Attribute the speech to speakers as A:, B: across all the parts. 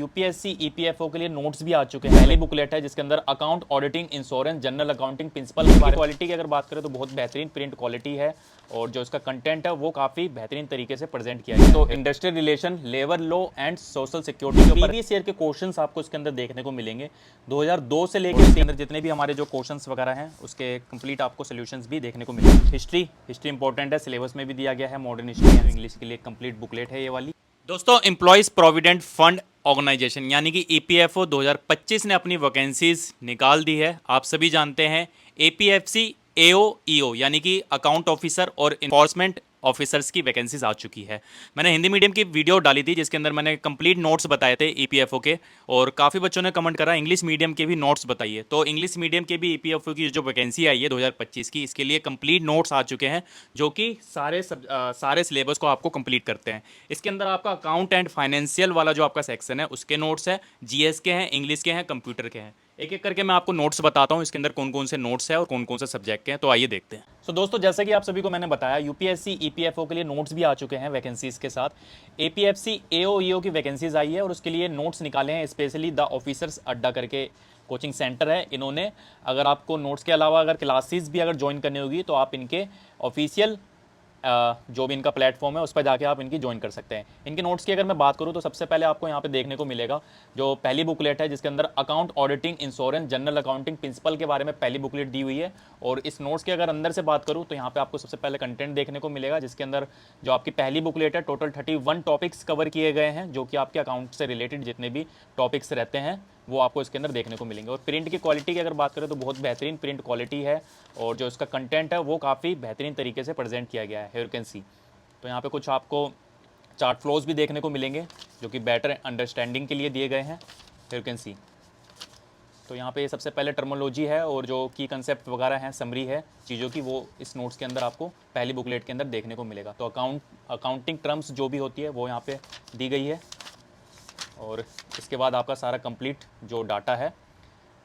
A: UPSC EPFO के लिए notes भी आ चुके हैं। पहली बुकलेट है जिसके अंदर account auditing insurance general accounting principle की क्वालिटी की अगर बात करें तो बहुत बेहतरीन प्रिंट क्वालिटी है और जो इसका कंटेंट है वो काफ़ी बेहतरीरीन तरीके से प्रेजेंट किया गया है। तो industrial relation, labour law and social security के प्रीवियस ईयर के क्वेश्चंस आपको इसके अंदर देखने को मिलेंगे। 2002 से लेकर इसके अंदर जितने भी हमारे जो क्वेश्चंस वगैरह हैं उसके कंप्लीट आपको सोल्यूशंस भी देखने को मिलेंगे। हिस्ट्री इंपॉर्टेंट है, सिलेबस में भी दिया गया है। मॉडर्न हिस्ट्री इंग्लिश के लिए कंप्लीट बुकलेट है ये वाली। दोस्तों, एम्प्लॉयज प्रोविडेंट फंड ऑर्गेनाइजेशन यानी कि ईपीएफओ 2025 ने अपनी वैकेंसीज निकाल दी है। आप सभी जानते हैं एपीएफसी एओईओ यानी कि अकाउंट ऑफिसर और इन्फोर्समेंट ऑफिसर्स की वैकेंसीज आ चुकी है। मैंने हिंदी मीडियम की वीडियो डाली थी जिसके अंदर मैंने कंप्लीट नोट्स बताए थे ईपीएफओ के, और काफ़ी बच्चों ने कमेंट करा इंग्लिश मीडियम के भी नोट्स बताइए। तो इंग्लिश मीडियम के भी ईपीएफओ की जो वैकेंसी आई है 2025 की, इसके लिए कंप्लीट नोट्स आ चुके हैं जो कि सारे सिलेबस को आपको कंप्लीट करते हैं। इसके अंदर आपका अकाउंट एंड फाइनेंशियल वाला जो आपका सेक्शन है उसके नोट्स है, जीएस के हैं, इंग्लिश के हैं, कंप्यूटर के हैं। एक एक करके मैं आपको नोट्स बताता हूँ इसके अंदर कौन कौन से नोट्स है और कौन कौन से सब्जेक्ट के हैं। तो आइए देखते हैं। दोस्तों, जैसे कि आप सभी को मैंने बताया यूपीएससी ईपीएफओ के लिए नोट्स भी आ चुके हैं वैकेंसीज के साथ। एपीएफसी एओईओ की वैकेंसीज आई है और उसके लिए नोट्स निकाले हैं स्पेशली द ऑफिसर्स अड्डा करके कोचिंग सेंटर है इन्होंने। अगर आपको नोट्स के अलावा अगर क्लासेस भी अगर ज्वाइन करनी होगी तो आप इनके ऑफिशियल जो भी इनका प्लेटफॉर्म है उस पर जाके आप इनकी ज्वाइन कर सकते हैं। इनके नोट्स की अगर मैं बात करूं तो सबसे पहले आपको यहाँ पे देखने को मिलेगा जो पहली बुकलेट है जिसके अंदर account auditing insurance general accounting principle के बारे में पहली बुकलेट दी हुई है। और इस नोट्स के अगर अंदर से बात करूँ तो यहाँ पे आपको सबसे पहले कंटेंट देखने को मिलेगा जिसके अंदर जो आपकी पहली बुकलेट है टोटल 31 टॉपिक्स कवर किए गए हैं जो कि आपके अकाउंट से रिलेटेड जितने भी टॉपिक्स रहते हैं वो आपको इसके अंदर देखने को मिलेंगे। और प्रिंट की क्वालिटी की अगर बात करें तो बहुत बेहतरीन प्रिंट क्वालिटी है और जो इसका कंटेंट है वो काफ़ी बेहतरीन तरीके से प्रेजेंट किया गया है। You can see. तो यहाँ पे कुछ आपको चार्ट फ्लोज भी देखने को मिलेंगे जो कि बेटर अंडरस्टैंडिंग के लिए दिए गए हैं। You can see. तो यहाँ पे सबसे पहले टर्मोलॉजी है और जो की कंसेप्ट वगैरह हैं, समरी है चीज़ों की, वो इस नोट्स के अंदर आपको पहली बुकलेट के अंदर देखने को मिलेगा। तो अकाउंटिंग टर्म्स जो भी होती है वो यहाँ पे दी गई है और इसके बाद आपका सारा कंप्लीट जो डाटा है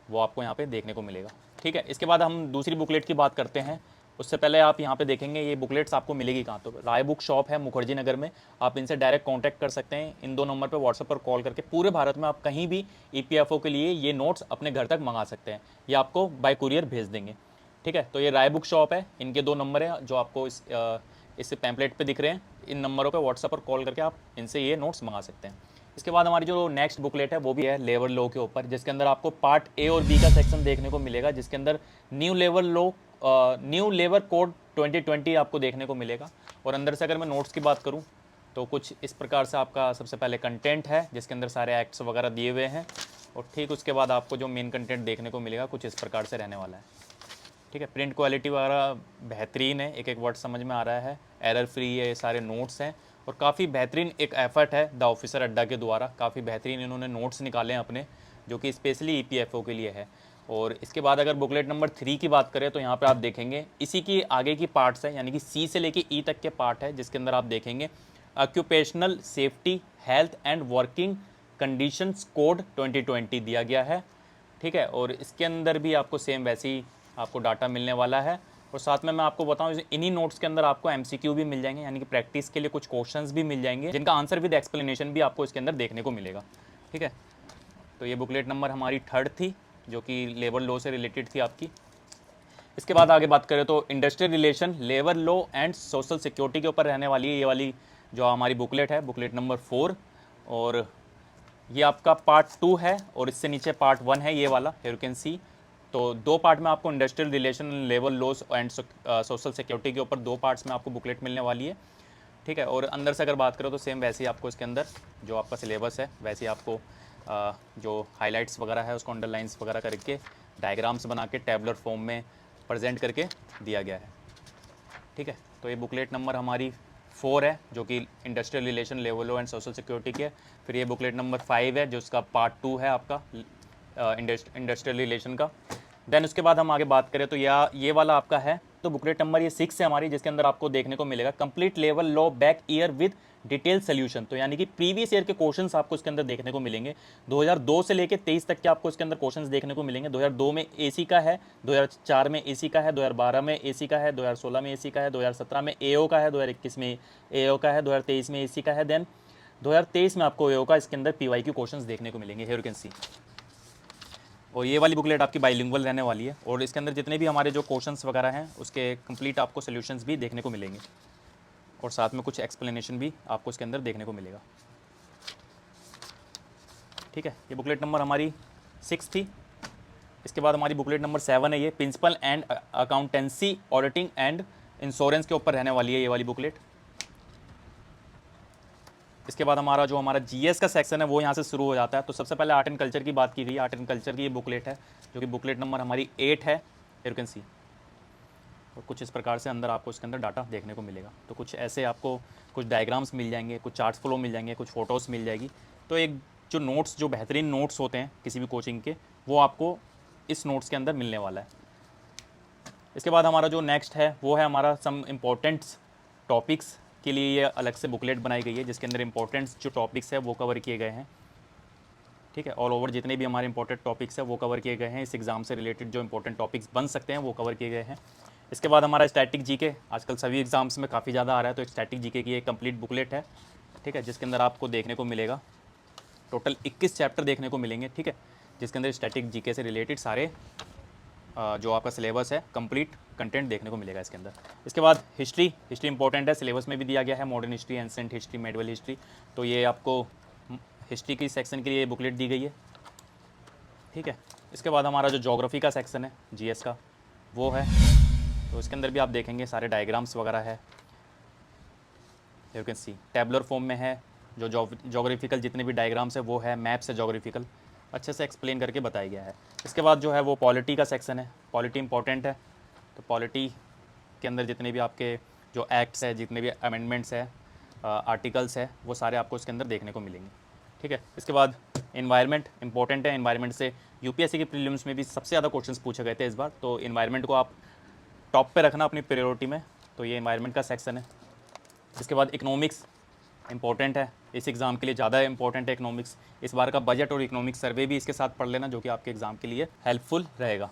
A: वो आपको यहाँ पे देखने को मिलेगा। ठीक है, इसके बाद हम दूसरी बुकलेट की बात करते हैं। उससे पहले आप यहाँ पे देखेंगे ये बुकलेट्स आपको मिलेगी कहाँ। तो राय बुक शॉप है मुखर्जी नगर में, आप इनसे डायरेक्ट कांटेक्ट कर सकते हैं। इन 2 नंबर पे व्हाट्सएप पर कॉल करके पूरे भारत में आप कहीं भी ईपीएफओ के लिए ये नोट्स अपने घर तक मंगा सकते हैं, ये आपको बाय कुरियर भेज देंगे। ठीक है, तो ये राय बुक शॉप है, इनके 2 नंबर हैं जो आपको इस पैम्पलेट पर दिख रहे हैं। इन नंबरों पर व्हाट्सएप पर कॉल करके आप इनसे ये नोट्स मंगा सकते हैं। इसके बाद हमारी जो नेक्स्ट बुकलेट है वो भी है लेबर लॉ के ऊपर, जिसके अंदर आपको पार्ट ए और बी का सेक्शन देखने को मिलेगा जिसके अंदर न्यू लेबर कोड 2020 आपको देखने को मिलेगा। और अंदर से अगर मैं नोट्स की बात करूं तो कुछ इस प्रकार से आपका सबसे पहले कंटेंट है जिसके अंदर सारे एक्ट्स वगैरह दिए हुए हैं और ठीक उसके बाद आपको जो मेन कंटेंट देखने को मिलेगा कुछ इस प्रकार से रहने वाला है। ठीक है, प्रिंट क्वालिटी वगैरह बेहतरीन है, एक एक वर्ड समझ में आ रहा है, एरर फ्री है, ये सारे नोट्स हैं और काफ़ी बेहतरीन एक एफर्ट है द ऑफिसर अड्डा के द्वारा। काफ़ी बेहतरीन इन्होंने नोट्स निकाले हैं अपने जो कि स्पेशली ईपीएफओ के लिए है। और इसके बाद अगर बुकलेट नंबर 3 की बात करें तो यहाँ पे आप देखेंगे इसी की आगे की पार्ट्स है यानी कि सी से लेके ई तक के पार्ट है जिसके अंदर आप देखेंगे occupational safety health and working conditions code 2020 दिया गया है। ठीक है, और इसके अंदर भी आपको सेम वैसे ही आपको डाटा मिलने वाला है। और साथ में मैं आपको बताऊं इन्हीं नोट्स के अंदर आपको एमसीक्यू भी मिल जाएंगे यानी कि प्रैक्टिस के लिए कुछ क्वेश्चंस भी मिल जाएंगे जिनका आंसर विद एक्सप्लेनेशन भी आपको इसके अंदर देखने को मिलेगा। ठीक है, तो ये बुकलेट नंबर हमारी 3rd थी जो कि लेबर लॉ से रिलेटेड थी आपकी। इसके बाद आगे बात करें तो industrial relation, labour law and social security के ऊपर रहने वाली है ये वाली जो हमारी बुकलेट है, बुकलेट नंबर 4। और ये आपका पार्ट 2 है और इससे नीचे पार्ट 1 है ये वाला, यू कैन सी। तो 2 पार्ट में आपको industrial relation, labour laws and social security के ऊपर 2 पार्ट्स में आपको बुकलेट मिलने वाली है। ठीक है, और अंदर से अगर बात करो तो सेम वैसे ही आपको इसके अंदर जो आपका सिलेबस है वैसे ही आपको जो हाइलाइट्स वगैरह है उसको अंडरलाइंस वगैरह करके डायग्राम्स बना के टैबुलर फॉर्म में प्रेजेंट करके दिया गया है। ठीक है, तो ये बुकलेट नंबर हमारी 4 है जो कि industrial relation, labour law and social security की है। फिर ये बुकलेट नंबर 5 है जो उसका पार्ट 2 है आपका इंडस्ट्रियल रिलेशन का। देन उसके बाद हम आगे बात करें तो ये वाला आपका है तो बुकलेट नंबर ये 6 है हमारी जिसके अंदर आपको देखने को मिलेगा complete labour law back year with detail solution. तो यानी कि प्रीवियस ईयर के क्वेश्चंस आपको इसके अंदर देखने को मिलेंगे। 2002 से लेके 23 तक के आपको इसके अंदर क्वेश्चंस देखने को मिलेंगे। 2002 में एसी का है, 2004 में एसी का है, 2012 में एसी का है, 2016 में एसी का है, 2017 में एओ का है, 2021 में एओ का है, 2023 में एसी का है। देन 2023 में आपको ईओ का इसके अंदर PYQ क्वेश्चंस देखने को मिलेंगे, हियर यू कैन सी। और ये वाली बुकलेट आपकी बाइलिंगुअल रहने वाली है और इसके अंदर जितने भी हमारे जो क्वेश्चंस वगैरह हैं उसके कंप्लीट आपको सॉल्यूशंस भी देखने को मिलेंगे और साथ में कुछ एक्सप्लेनेशन भी आपको इसके अंदर देखने को मिलेगा। ठीक है, ये बुकलेट नंबर हमारी 6 थी। इसके बाद हमारी बुकलेट नंबर 7 है, ये principle and accountancy auditing and insurance के ऊपर रहने वाली है ये वाली बुकलेट। इसके बाद हमारा जीएस का सेक्शन है वो यहाँ से शुरू हो जाता है। तो सबसे पहले आर्ट एंड कल्चर की बात की गई। आर्ट एंड कल्चर की ये बुकलेट है जो कि बुकलेट नंबर हमारी 8 है, यू कैन सी। और कुछ इस प्रकार से अंदर आपको इसके अंदर डाटा देखने को मिलेगा। तो कुछ ऐसे आपको कुछ डायग्राम्स मिल जाएंगे, कुछ चार्ट्स फ्लो मिल जाएंगे, कुछ फ़ोटोज़ मिल जाएगी। तो एक जो नोट्स, जो बेहतरीन नोट्स होते हैं किसी भी कोचिंग के, वो आपको इस नोट्स के अंदर मिलने वाला है। इसके बाद हमारा जो नेक्स्ट है वो है हमारा सम इम्पोर्टेंट टॉपिक्स के लिए ये अलग से बुकलेट बनाई गई है जिसके अंदर इंपॉर्टेंट्स जो टॉपिक्स है वो कवर किए गए हैं। ठीक है, ऑल ओवर जितने भी हमारे इंपॉर्टेंट टॉपिक्स है वो कवर किए गए हैं। इस एग्ज़ाम से रिलेटेड जो इंपॉर्टेंट टॉपिक्स बन सकते हैं वो कवर किए गए हैं। इसके बाद हमारा स्टैटिक जीके आजकल सभी एग्जाम्स में काफ़ी ज़्यादा आ रहा है, तो एक स्टैटिक जीके की एक कंप्लीट बुकलेट है। ठीक है, जिसके अंदर आपको देखने को मिलेगा टोटल 21 चैप्टर देखने को मिलेंगे। ठीक है, जिसके अंदर स्टैटिक जीके से रिलेटेड सारे जो आपका सिलेबस है कंप्लीट कंटेंट देखने को मिलेगा इसके अंदर। इसके बाद हिस्ट्री इंपॉर्टेंट है, सिलेबस में भी दिया गया है, modern history, ancient history, medieval history. तो ये आपको हिस्ट्री की सेक्शन के लिए बुकलेट दी गई है। ठीक है, इसके बाद हमारा जो ज्योग्राफी का सेक्शन है जीएस का वो है, तो इसके अंदर भी आप देखेंगे सारे डायग्राम्स वगैरह है, you can see. Tabular form में है, जो ज्योग्राफिकल जितने भी डायग्राम्स है वो है, मैप्स है ज्योग्राफिकल, अच्छे से एक्सप्लेन करके बताया गया है। इसके बाद जो है वो पॉलिटी का सेक्शन है। पॉलिटी इंपॉर्टेंट है, तो पॉलिटी के अंदर जितने भी आपके जो एक्ट्स है, जितने भी अमेंडमेंट्स है, आर्टिकल्स है, वो सारे आपको इसके अंदर देखने को मिलेंगे। ठीक है, इसके बाद इन्वायरमेंट इंपॉर्टेंट है। इन्वायरमेंट से यूपीएससी के प्रीलिम्स में भी सबसे ज़्यादा क्वेश्चंस पूछे गए थे इस बार, तो इन्वायरमेंट को आप टॉप पे रखना अपनी प्रायोरिटी में, तो ये इन्वायरमेंट का सेक्शन है। इसके बाद इकोनॉमिक्स इंपॉर्टेंट है, इस एग्ज़ाम के लिए ज़्यादा इंपॉर्टेंट है इकोनॉमिक्स। इस बार का बजट और इकोनॉमिक सर्वे भी इसके साथ पढ़ लेना, जो कि आपके एग्ज़ाम के लिए हेल्पफुल रहेगा।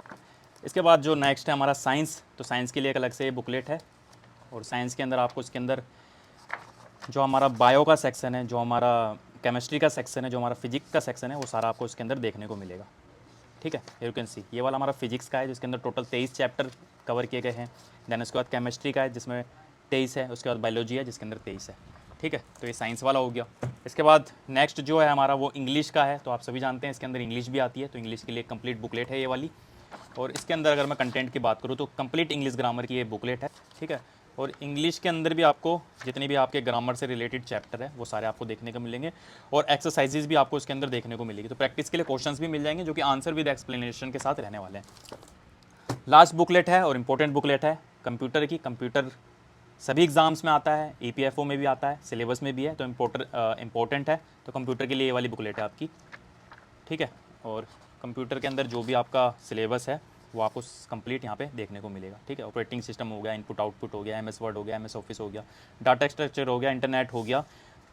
A: इसके बाद जो नेक्स्ट है हमारा साइंस, तो साइंस के लिए एक अलग से बुकलेट है। और साइंस के अंदर आपको इसके अंदर जो हमारा बायो का सेक्शन है, जो हमारा केमिस्ट्री का सेक्शन है, जो हमारा फिजिक्स का सेक्शन है, वो सारा आपको इसके अंदर देखने को मिलेगा। ठीक है, यू कैन सी। ये वाला हमारा फिजिक्स का है जिसके अंदर टोटल 23 चैप्टर कवर किए गए हैं। देन उसके बाद केमिस्ट्री का है जिसमें 23 है। उसके बाद बायोलॉजी है जिसके अंदर 23 है। ठीक है, तो ये साइंस वाला हो गया। इसके बाद नेक्स्ट जो है हमारा वो इंग्लिश का है, तो आप सभी जानते हैं इसके अंदर इंग्लिश भी आती है, तो इंग्लिश के लिए कंप्लीट बुकलेट है ये वाली। और इसके अंदर अगर मैं कंटेंट की बात करूँ तो कंप्लीट इंग्लिश ग्रामर की ये बुकलेट है। ठीक है, और इंग्लिश के अंदर भी आपको जितने भी आपके ग्रामर से रिलेटेड चैप्टर है वो सारे आपको देखने को मिलेंगे और एक्सरसाइजेज भी आपको इसके अंदर देखने को मिलेगी। तो प्रैक्टिस के लिए क्वेश्चंस भी मिल जाएंगे जो कि आंसर विद एक्सप्लेनेशन के साथ रहने वाले हैं। लास्ट बुकलेट है और इम्पोर्टेंट बुकलेट है कंप्यूटर की। कंप्यूटर सभी एग्जाम्स में आता है, EPFO में भी आता है, सिलेबस में भी है, तो इम्पोर्टेंट है। तो कंप्यूटर के लिए ये वाली बुकलेट है आपकी। ठीक है, और कंप्यूटर के अंदर जो भी आपका सिलेबस है वो आपको कंप्लीट यहाँ पे देखने को मिलेगा। ठीक है, ऑपरेटिंग सिस्टम हो गया, इनपुट आउटपुट हो गया, MS वर्ड हो गया, MS ऑफिस हो गया, डाटा स्ट्रक्चर हो गया, इंटरनेट हो गया।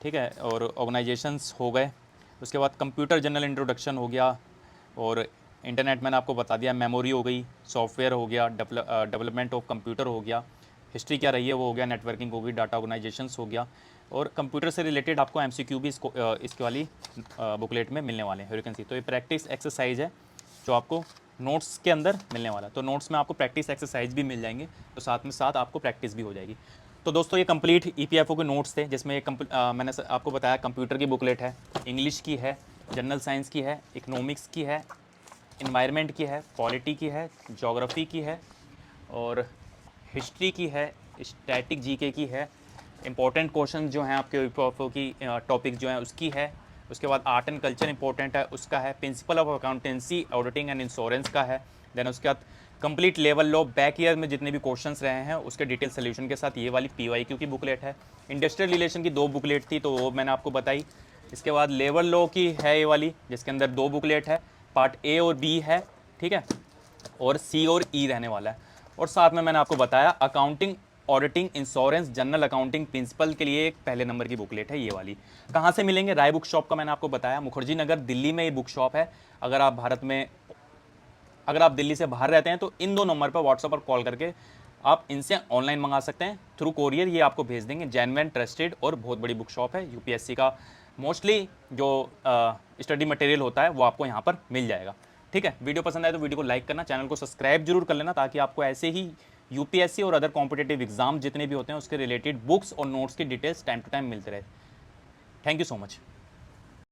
A: ठीक है, और ऑर्गेनाइजेशंस हो गए। उसके बाद कंप्यूटर जनरल इंट्रोडक्शन हो गया, और इंटरनेट मैंने आपको बता दिया, मेमोरी हो गई, सॉफ्टवेयर हो गया, डेवलपमेंट ऑफ कंप्यूटर हो गया, हिस्ट्री क्या रही है वो हो गया, नेटवर्किंग हो गई, डाटा ऑर्गेनाइजेशंस हो गया। और कंप्यूटर से रिलेटेड आपको MCQ भी इसके वाली बुकलेट में मिलने वाले हैं, यू कैन सी। तो ये प्रैक्टिस एक्सरसाइज है जो आपको नोट्स के अंदर मिलने वाला है। तो नोट्स में आपको प्रैक्टिस एक्सरसाइज भी मिल जाएंगे, तो साथ में साथ आपको प्रैक्टिस भी हो जाएगी। तो दोस्तों ये कंप्लीट EPFO के नोट्स थे जिसमें मैंने आपको बताया कंप्यूटर की बुकलेट है, इंग्लिश की है, जनरल साइंस की है, इकोनॉमिक्स की है, इन्वायरमेंट की है, पॉलिटी की है, ज्योग्राफी की है, और हिस्ट्री की है, स्टैटिक जीके की है, इंपॉर्टेंट क्वेश्चन जो हैं आपके EPFO की टॉपिक जो हैं उसकी है। उसके बाद आर्ट एंड कल्चर इंपॉर्टेंट है, उसका है। Principle of accountancy auditing and insurance का है। देन उसके बाद complete level law back year में जितने भी क्वेश्चंस रहे हैं उसके डिटेल सोल्यूशन के साथ ये वाली PYQ की बुकलेट है। इंडस्ट्रियल रिलेशन की 2 बुकलेट थी तो वो मैंने आपको बताई। इसके बाद लेवल लॉ की है ये वाली जिसके अंदर 2 बुकलेट है, पार्ट A और B है। ठीक है, और C और E रहने वाला है। और साथ में मैंने आपको बताया accounting auditing insurance general accounting principle के लिए एक पहले नंबर की बुकलेट है ये वाली। कहाँ से मिलेंगे? राय बुक शॉप का मैंने आपको बताया, मुखर्जी नगर दिल्ली में ये बुक शॉप है। अगर आप दिल्ली से बाहर रहते हैं तो इन 2 नंबर पर व्हाट्सएप पर कॉल करके आप इनसे ऑनलाइन मंगा सकते हैं, थ्रू कोरियर ये आपको भेज देंगे। जेन्युइन ट्रस्टेड और बहुत बड़ी बुक शॉप है, UPSC का मोस्टली जो स्टडी मटेरियल होता है वो आपको यहाँ पर मिल जाएगा। ठीक है, वीडियो पसंद आए तो वीडियो को लाइक करना, चैनल को सब्सक्राइब जरूर कर लेना, ताकि आपको ऐसे ही यूपीएससी और अदर कॉम्पिटेटिव एग्जाम जितने भी होते हैं उसके रिलेटेड बुक्स और नोट्स की डिटेल्स टाइम टू टाइम मिलते रहे। Thank you so much.